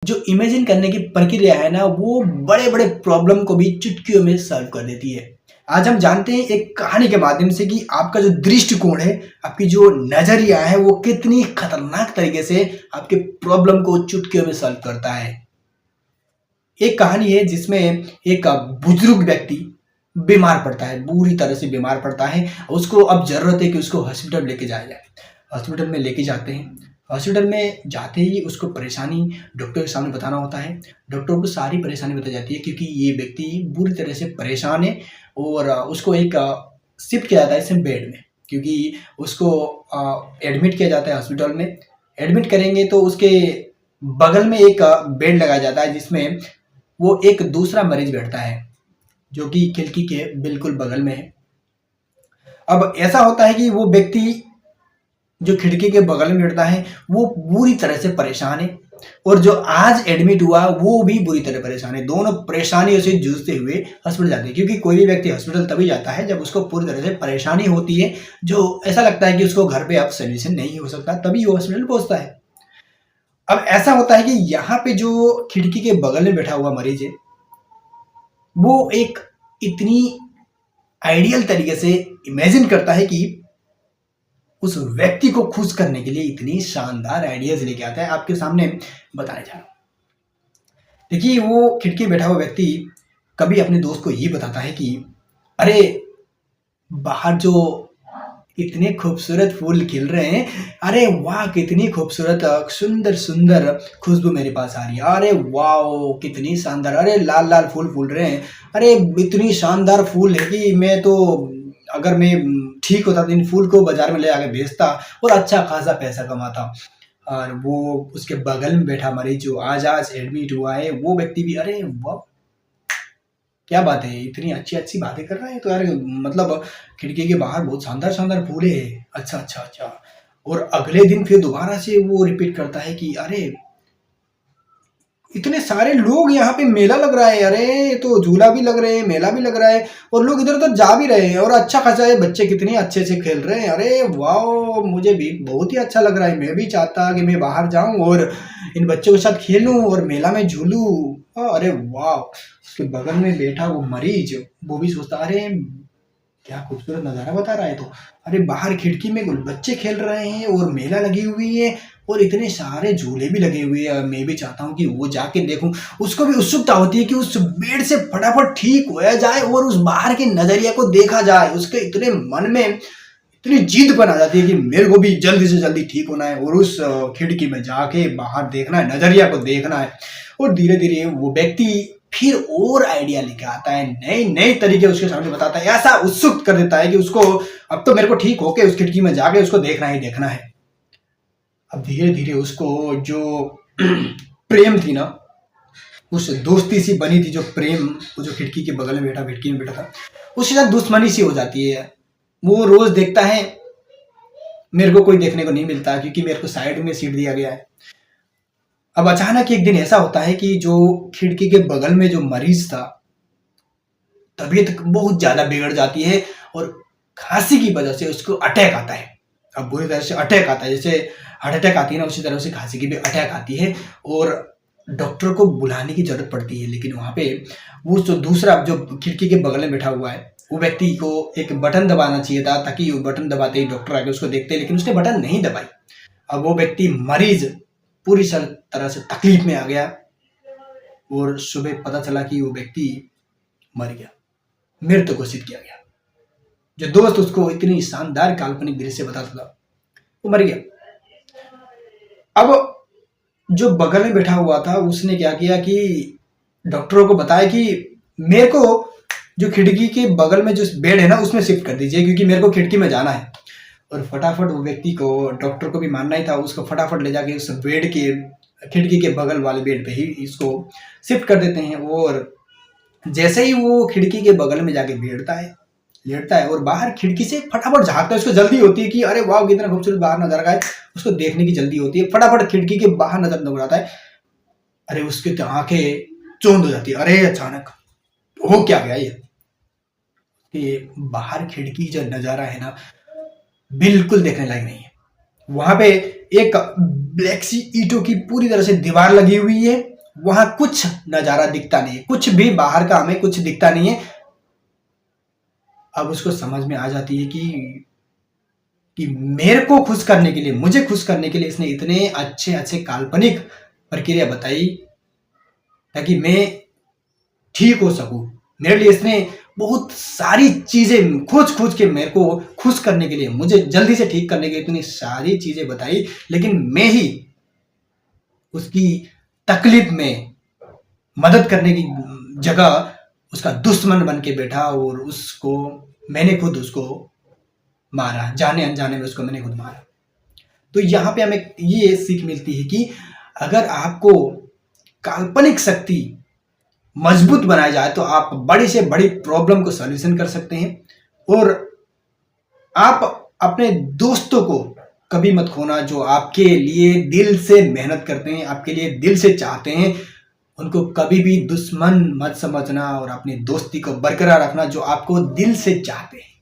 जो इमेजिन करने की प्रक्रिया है ना, वो बड़े-बड़े प्रॉब्लम को भी चुटकियों में सॉल्व कर देती है। आज हम जानते हैं एक कहानी के माध्यम से कि आपका जो दृष्टिकोण है, आपकी जो नज़रिया है, वो कितनी खतरनाक तरीके से आपके प्रॉब्लम को चुटकियों में सॉल्व करता है। एक कहानी है जिसमें एक बुजुर्ग व्यक्ति बीमार पड़ता है, बुरी तरह से बीमार पड़ता है। उसको अब ज़रूरत है कि उसको हॉस्पिटल लेके जाया जाए। हॉस्पिटल में लेके जाते हैं। हॉस्पिटल में जाते ही उसको परेशानी डॉक्टर के सामने बताना होता है। डॉक्टर को सारी परेशानी बताई जाती है क्योंकि ये व्यक्ति बुरी तरह से परेशान है और उसको एक शिफ्ट किया जाता है इसे बेड में, क्योंकि उसको एडमिट किया जाता है हॉस्पिटल में। एडमिट करेंगे तो उसके बगल में एक बेड लगाया जाता है जिसमें वो एक दूसरा मरीज बैठता है जो कि खिड़की के बिल्कुल बगल में है। अब ऐसा होता है कि वो व्यक्ति जो खिड़की के बगल में बैठता है वो बुरी तरह से परेशान है और जो आज एडमिट हुआ वो भी बुरी तरह परेशान है। दोनों परेशानियों से जूझते हुए हॉस्पिटल जाते हैं, क्योंकि कोई भी व्यक्ति हॉस्पिटल तभी जाता है जब उसको पूरी तरह से परेशानी होती है, जो ऐसा लगता है कि उसको घर पे अब सोल्यूशन नहीं हो सकता, तभी वो हॉस्पिटल पहुंचता है। अब ऐसा होता है कि यहाँ पे जो खिड़की के बगल में बैठा हुआ मरीज है वो एक इतनी आइडियल तरीके से इमेजिन करता है कि उस व्यक्ति को खुश करने के लिए इतनी शानदार आइडियाज लेके आता है। आपके सामने बताने जा रहा हूँ। देखिए, वो खिड़की बैठा हुआ व्यक्ति कभी अपने दोस्त को ये बताता है कि अरे बाहर जो इतने खूबसूरत फूल खिल रहे हैं, अरे वाह कितनी खूबसूरत सुंदर सुंदर खुशबू मेरे पास आ रही है, अरे वाह कितनी शानदार, अरे लाल लाल फूल फूल रहे हैं, अरे इतनी शानदार फूल है कि मैं तो अगर मैं ठीक होता तो इन फूल को बाजार में ले आके बेचता और अच्छा खासा पैसा कमाता। और वो उसके बगल में बैठा मरीज जो आज आज एडमिट हुआ है वो व्यक्ति भी अरे वाह क्या बात है, इतनी अच्छी अच्छी बातें कर रहा है, तो यार मतलब खिड़की के बाहर बहुत शानदार शानदार फूले हैं, अच्छा अच्छा अच्छा। और अगले दिन फिर दोबारा से वो रिपीट करता है कि अरे इतने सारे लोग यहाँ पे, मेला लग रहा है, अरे तो झूला भी लग रहे हैं, मेला भी लग रहा है और लोग इधर उधर जा भी रहे हैं और अच्छा खासा है, बच्चे कितने अच्छे से खेल रहे हैं, अरे वाह मुझे भी बहुत ही अच्छा लग रहा है, मैं भी चाहता कि मैं बाहर जाऊं और इन बच्चों के साथ खेलूं और मेला में झूलूं। अरे वाह, उसके बगल में बैठा वो मरीज वो भी सोचता अरे क्या खूबसूरत नज़ारा बता रहा है, तो अरे बाहर खिड़की में बच्चे खेल रहे हैं और मेला लगी हुई है और इतने सारे झूले भी लगे हुए हैं, मैं भी चाहता हूँ कि वो जाके देखूं। उसको भी उत्सुकता होती है कि उस बेड से फटाफट ठीक होया जाए और उस बाहर के नजरिया को देखा जाए। उसके इतने मन में इतनी जिद बन आ जाती है कि मेरे को भी जल्दी से जल्दी ठीक होना है और उस खिड़की में जाके बाहर देखना है, नजरिया को देखना है। और धीरे धीरे वो व्यक्ति फिर और आइडिया लेके आता है, नए नए तरीके उसके सामने बताता है, ऐसा उत्सुक कर देता है कि उसको अब तो मेरे को ठीक होके उस खिड़की में जाके उसको देखना ही देखना है। अब धीरे धीरे उसको जो प्रेम थी ना, उस दोस्ती सी बनी थी, जो प्रेम, वो जो खिड़की के बगल में बैठा खिड़की में बैठा था, उसके साथ दुश्मनी सी हो जाती है। वो रोज देखता है, मेरे को कोई देखने को नहीं मिलता क्योंकि मेरे को साइड में सीट दिया गया है। अब अचानक एक दिन ऐसा होता है कि जो खिड़की के बगल में जो मरीज था, तबीयत बहुत ज्यादा बिगड़ जाती है और खांसी की वजह से उसको अटैक आता है। अब बुरी तरह से अटैक आता है, जैसे हार्ट अटैक आती है ना, उसी तरह से खांसी की भी अटैक आती है और डॉक्टर को बुलाने की जरूरत पड़ती है। लेकिन वहां पे वो जो दूसरा जो खिड़की के बगल में बैठा हुआ है वो व्यक्ति को एक बटन दबाना चाहिए था ताकि वो बटन दबाते ही डॉक्टर आके उसको देखते, लेकिन उसने बटन नहीं दबाई। अब वो व्यक्ति मरीज पूरी तरह से तकलीफ में आ गया और सुबह पता चला कि वो व्यक्ति मर गया, मृत्यु घोषित किया गया। जो दोस्त उसको इतनी शानदार काल्पनिक दृश्य बताता था वो मर गया। अब जो बगल में बैठा हुआ था उसने क्या किया कि डॉक्टरों को बताया कि मेरे को जो खिड़की के बगल में जो बेड है ना उसमें शिफ्ट कर दीजिए क्योंकि मेरे को खिड़की में जाना है। और फटाफट वो व्यक्ति को, डॉक्टर को भी मानना ही था, उसको फटाफट ले जाके उस बेड के खिड़की के बगल वाले बेड पे ही इसको शिफ्ट कर देते हैं। और जैसे ही वो खिड़की के बगल में जाके लेटता है और बाहर खिड़की से फटाफट झांकता है। उसको जल्दी होती है कि अरे वाह कितना खूबसूरत बाहर नजर है, उसको देखने की जल्दी होती है। फटाफट खिड़की के बाहर नजर दौड़ाता है, अरे उसकी तो आंखें चौंध हो जाती है। अरे अचानक हो क्या गया ये बाहर खिड़की जो नजारा है ना बिल्कुल देखने लायक नहीं है। वहां पे एक ब्लैक सी ईंटों की पूरी तरह से दीवार लगी हुई है वहां कुछ नजारा दिखता नहीं है, कुछ भी बाहर का हमें कुछ दिखता नहीं है। अब उसको समझ में आ जाती है कि मेरे को खुश करने के लिए, मुझे खुश करने के लिए इसने इतने अच्छे अच्छे काल्पनिक प्रक्रिया बताई ताकि मैं ठीक हो सकूं। मेरे लिए इसने बहुत सारी चीजें खोज खोज के मेरे को खुश करने के लिए, मुझे जल्दी से ठीक करने के लिए इतनी सारी चीजें बताई, लेकिन मैं ही उसकी तकलीफ में मदद करने की जगह उसका दुश्मन बन के बैठा और उसको मैंने खुद उसको मारा, जाने अनजाने में उसको मैंने खुद मारा। तो यहाँ पे हमें ये सीख मिलती है कि अगर आपको काल्पनिक शक्ति मजबूत बनाया जाए तो आप बड़ी से बड़ी प्रॉब्लम को सॉल्यूशन कर सकते हैं। और आप अपने दोस्तों को कभी मत खोना जो आपके लिए दिल से मेहनत करते हैं, आपके लिए दिल से चाहते हैं। उनको कभी भी दुश्मन मत समझना और अपनी दोस्ती को बरकरार रखना जो आपको दिल से चाहते हैं।